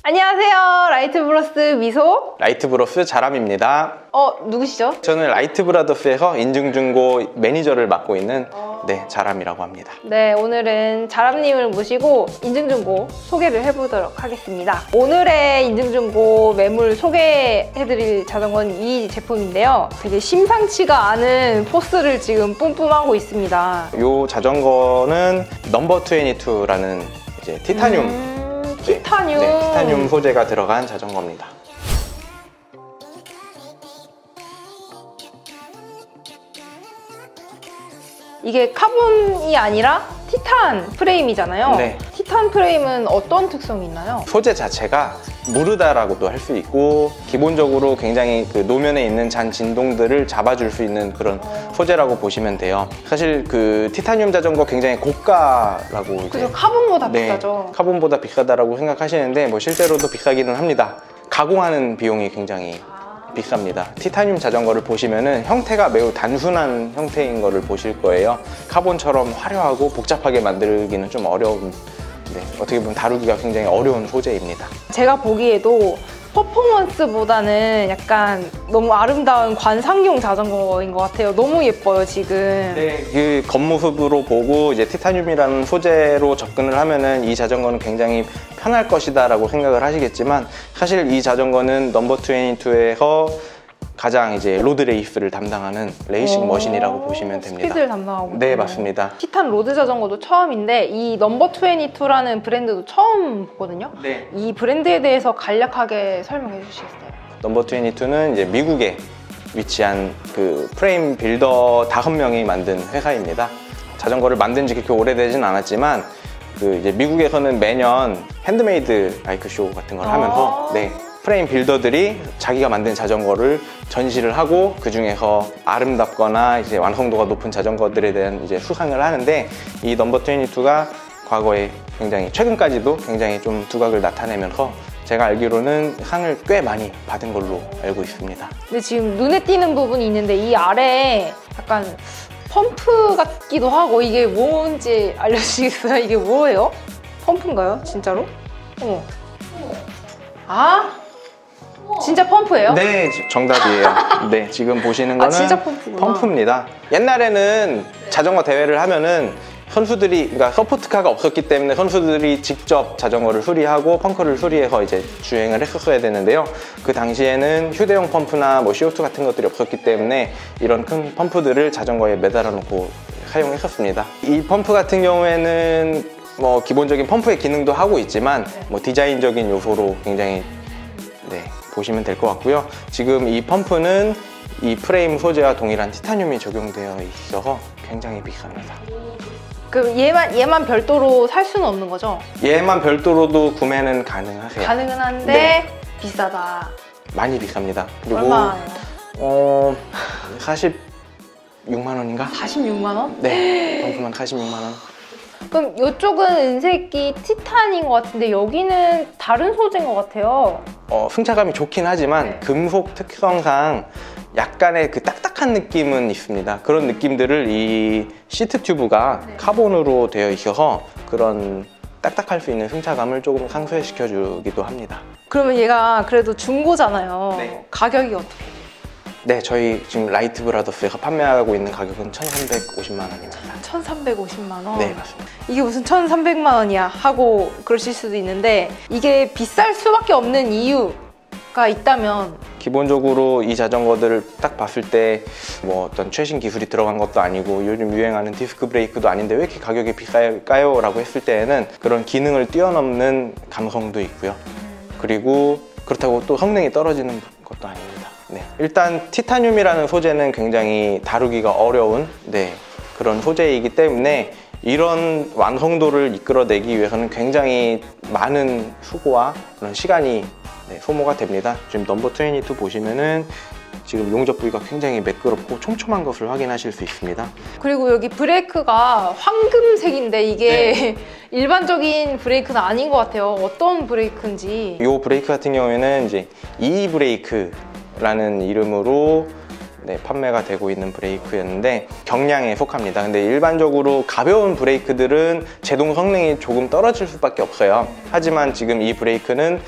안녕하세요. 라이트브러스 미소 라이트브러스 자람입니다. 누구시죠? 저는 라이트브라더스에서 인증중고 매니저를 맡고 있는 자람이라고 합니다. 네, 오늘은 자람님을 모시고 인증중고 소개를 해보도록 하겠습니다. 오늘의 인증중고 매물 소개해드릴 자전거는 이 제품인데요. 되게 심상치가 않은 포스를 지금 뿜뿜하고 있습니다. 이 자전거는 넘버 22라는 이제 티타늄 티타늄. 티타늄 소재가 들어간 자전거입니다. 이게 카본이 아니라 티탄 프레임이잖아요. 네. 티탄 프레임은 어떤 특성이 있나요? 소재 자체가 무르다라고도 할 수 있고, 기본적으로 굉장히 그 노면에 있는 잔 진동들을 잡아줄 수 있는 그런 소재라고 보시면 돼요. 사실 그 티타늄 자전거 굉장히 고가라고 그죠, 카본보다 네, 비싸죠. 카본보다 비싸다라고 생각하시는데 뭐 실제로도 비싸기는 합니다. 가공하는 비용이 굉장히 비쌉니다. 티타늄 자전거를 보시면은 형태가 매우 단순한 형태인 거를 보실 거예요. 카본처럼 화려하고 복잡하게 만들기는 좀 어려운, 어떻게 보면 다루기가 굉장히 어려운 소재입니다. 제가 보기에도 퍼포먼스보다는 약간 너무 아름다운 관상용 자전거인 것 같아요. 너무 예뻐요, 지금. 네, 그 겉모습으로 보고 이제 티타늄이라는 소재로 접근을 하면은 이 자전거는 굉장히 편할 것이다 라고 생각을 하시겠지만, 사실 이 자전거는 넘버 22에서 가장 이제 로드 레이스를 담당하는 레이싱 머신이라고 보시면 됩니다. 스피드를 담당하고. 네, 맞습니다. 티탄 로드 자전거도 처음인데 이 넘버 22라는 브랜드도 처음 보거든요. 네. 이 브랜드에 대해서 간략하게 설명해 주시겠어요? 넘버 22는 이제 미국에 위치한 그 프레임 빌더 5명이 만든 회사입니다. 자전거를 만든 지 그렇게 오래되진 않았지만 그 이제 미국에서는 매년 핸드메이드 바이크 쇼 같은 걸 하면서 프레임 빌더들이 자기가 만든 자전거를 전시를 하고, 그 중에서 아름답거나 이제 완성도가 높은 자전거들에 대한 이제 수상을 하는데, 이 넘버 22가 과거에 굉장히 최근까지도 굉장히 좀 두각을 나타내면서 제가 알기로는 상을 꽤 많이 받은 걸로 알고 있습니다. 근데 지금 눈에 띄는 부분이 있는데 이 아래에 약간 펌프 같기도 하고, 이게 뭔지 알려주시겠어요? 이게 뭐예요? 펌프인가요? 진짜로? 어머. 진짜 펌프예요? 네, 정답이에요. 네, 지금 보시는 거는 진짜 펌프구나. 펌프입니다. 옛날에는 자전거 대회를 하면은 선수들이, 그러니까 서포트카가 없었기 때문에 선수들이 직접 자전거를 수리하고 펑크를 수리해서 이제 주행을 했었어야 되는데요. 그 당시에는 휴대용 펌프나 뭐 CO2 같은 것들이 없었기 때문에 이런 큰 펌프들을 자전거에 매달아 놓고 사용했었습니다. 이 펌프 같은 경우에는 뭐 기본적인 펌프의 기능도 하고 있지만 뭐 디자인적인 요소로 굉장히 보시면 될 것 같고요. 지금 이 펌프는 이 프레임 소재와 동일한 티타늄이 적용되어 있어서 굉장히 비쌉니다. 그럼 얘만 별도로 살 수는 없는 거죠? 얘만 별도로도 구매는 가능하세요. 가능은 한데 비싸다. 많이 비쌉니다. 그리고 얼마예요? 46만 원인가? 46만 원? 네, 펌프만 46만 원. 그럼 이쪽은 은색이 티탄인 것 같은데 여기는 다른 소재인 것 같아요. 승차감이 좋긴 하지만 금속 특성상 약간의 그 딱딱한 느낌은 있습니다. 그런 느낌들을 이 시트 튜브가 카본으로 되어 있어서 그런 딱딱할 수 있는 승차감을 조금 상쇄시켜 주기도 합니다. 그러면 얘가 그래도 중고잖아요. 네. 가격이 어떻게 돼요? 네, 저희 지금 라이트브라더스에서 판매하고 있는 가격은 1,350만 원입니다. 1,350만 원? 네, 맞습니다. 이게 무슨 1,300만 원이야 하고 그러실 수도 있는데, 이게 비쌀 수밖에 없는 이유가 있다면? 기본적으로 이 자전거들을 딱 봤을 때 뭐 어떤 최신 기술이 들어간 것도 아니고 요즘 유행하는 디스크 브레이크도 아닌데 왜 이렇게 가격이 비쌀까요? 라고 했을 때에는 그런 기능을 뛰어넘는 감성도 있고요. 그리고 그렇다고 또 성능이 떨어지는 것도 아닙니다. 일단 티타늄이라는 소재는 굉장히 다루기가 어려운 그런 소재이기 때문에 이런 완성도를 이끌어내기 위해서는 굉장히 많은 수고와 그런 시간이 소모가 됩니다. 지금 넘버 22 보시면은 지금 용접 부위가 굉장히 매끄럽고 촘촘한 것을 확인하실 수 있습니다. 그리고 여기 브레이크가 황금색인데 이게 일반적인 브레이크는 아닌 것 같아요. 어떤 브레이크인지. 이 브레이크 같은 경우에는 이제 E 브레이크라는 이름으로 네, 판매가 되고 있는 브레이크였는데 경량에 속합니다. 근데 일반적으로 가벼운 브레이크들은 제동 성능이 조금 떨어질 수밖에 없어요. 하지만 지금 이 브레이크는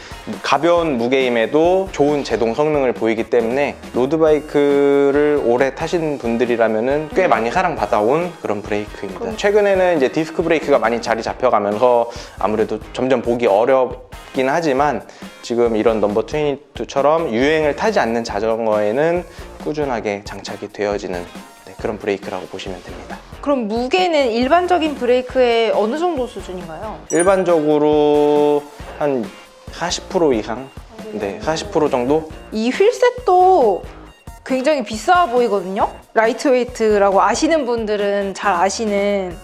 가벼운 무게임에도 좋은 제동 성능을 보이기 때문에 로드바이크를 오래 타신 분들이라면 꽤 많이 사랑받아온 그런 브레이크입니다. 최근에는 이제 디스크 브레이크가 많이 자리 잡혀가면서 아무래도 점점 보기 어렵긴 하지만 지금 이런 넘버 22처럼 유행을 타지 않는 자전거에는 꾸준하게 장착이 되어지는 그런 브레이크라고 보시면 됩니다. 그럼 무게는 일반적인 브레이크의 어느 정도 수준인가요? 일반적으로 한 40% 이상? 네, 40% 정도? 이 휠셋도 굉장히 비싸 보이거든요? 라이트웨이트라고 아시는 분들은 잘 아시는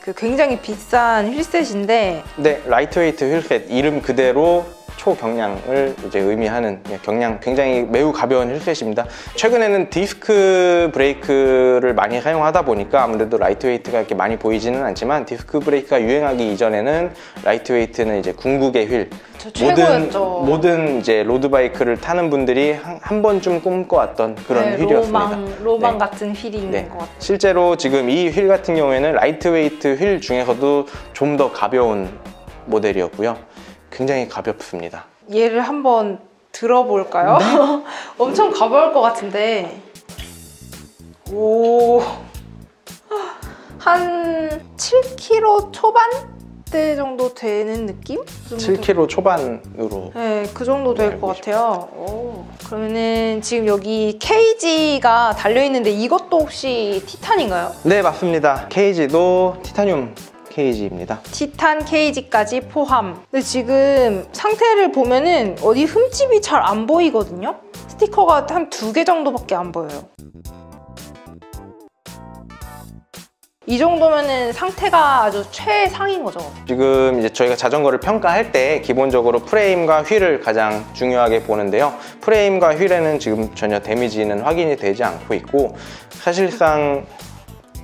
그 굉장히 비싼 휠셋인데 네, 라이트웨이트 휠셋 이름 그대로 초경량을 이제 의미하는 경량 굉장히 매우 가벼운 휠셋입니다. 최근에는 디스크 브레이크를 많이 사용하다 보니까 아무래도 라이트웨이트가 이렇게 많이 보이지는 않지만 디스크 브레이크가 유행하기 이전에는 라이트웨이트는 이제 궁극의 휠 최고였죠. 모든 이제 로드바이크를 타는 분들이 한 번쯤 꿈꿔왔던 그런 휠이었습니다. 로망 네. 같은 휠이 있는 네. 것 같아요. 실제로 지금 이 휠 같은 경우에는 라이트웨이트 휠 중에서도 좀 더 가벼운 모델이었고요. 굉장히 가볍습니다. 얘를 한번 들어볼까요? 네? 엄청 가벼울 것 같은데. 오, 한 7kg 초반대 정도 되는 느낌? 7kg 초반으로. 네, 그 정도 될 것 같아요. 오, 그러면은 지금 여기 케이지가 달려있는데 이것도 혹시 티탄인가요? 네, 맞습니다. 케이지도 티타늄 케이지입니다. 티탄 케이지까지 포함. 근데 지금 상태를 보면은 어디 흠집이 잘 안 보이거든요? 스티커가 한 2개 정도밖에 안 보여요. 이 정도면은 상태가 아주 최상인 거죠. 지금 이제 저희가 자전거를 평가할 때 기본적으로 프레임과 휠을 가장 중요하게 보는데요. 프레임과 휠에는 지금 전혀 데미지는 확인이 되지 않고 있고 사실상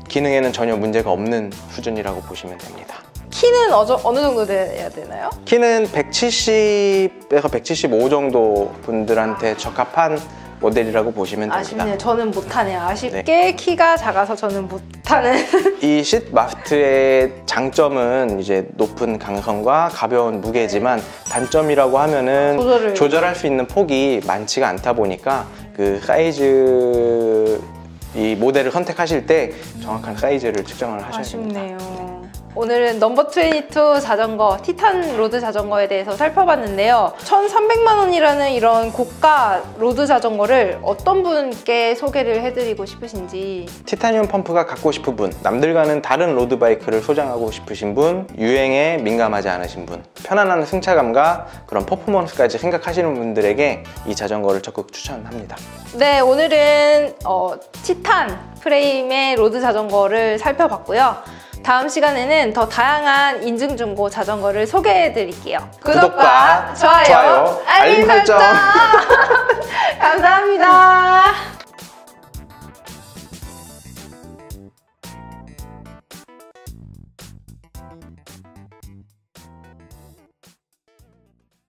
기능에는 전혀 문제가 없는 수준이라고 보시면 됩니다. 키는 어느 정도 돼야 되나요? 키는 170에서 175 정도 분들한테 적합한 모델이라고 보시면 됩니다. 아쉽네요. 저는 못하네요. 아쉽게 네. 키가 작아서 저는 못하는. 이 쉿 마스트의 장점은 이제 높은 강성과 가벼운 무게지만 단점이라고 하면은 조절할 수 있는 폭이 많지가 않다 보니까 그 사이즈 이 모델을 선택하실 때 정확한 사이즈를 측정을 하셔야 됩니다. 아쉽네요. 오늘은 넘버 22 자전거, 티탄 로드 자전거에 대해서 살펴봤는데요. 1,300만 원이라는 이런 고가 로드 자전거를 어떤 분께 소개를 해드리고 싶으신지. 티타늄 펌프가 갖고 싶은 분, 남들과는 다른 로드바이크를 소장하고 싶으신 분, 유행에 민감하지 않으신 분, 편안한 승차감과 그런 퍼포먼스까지 생각하시는 분들에게 이 자전거를 적극 추천합니다. 네, 오늘은 티탄 프레임의 로드 자전거를 살펴봤고요. 다음 시간에는 더 다양한 인증중고 자전거를 소개해드릴게요. 구독과 좋아요, 알림 설정 감사합니다.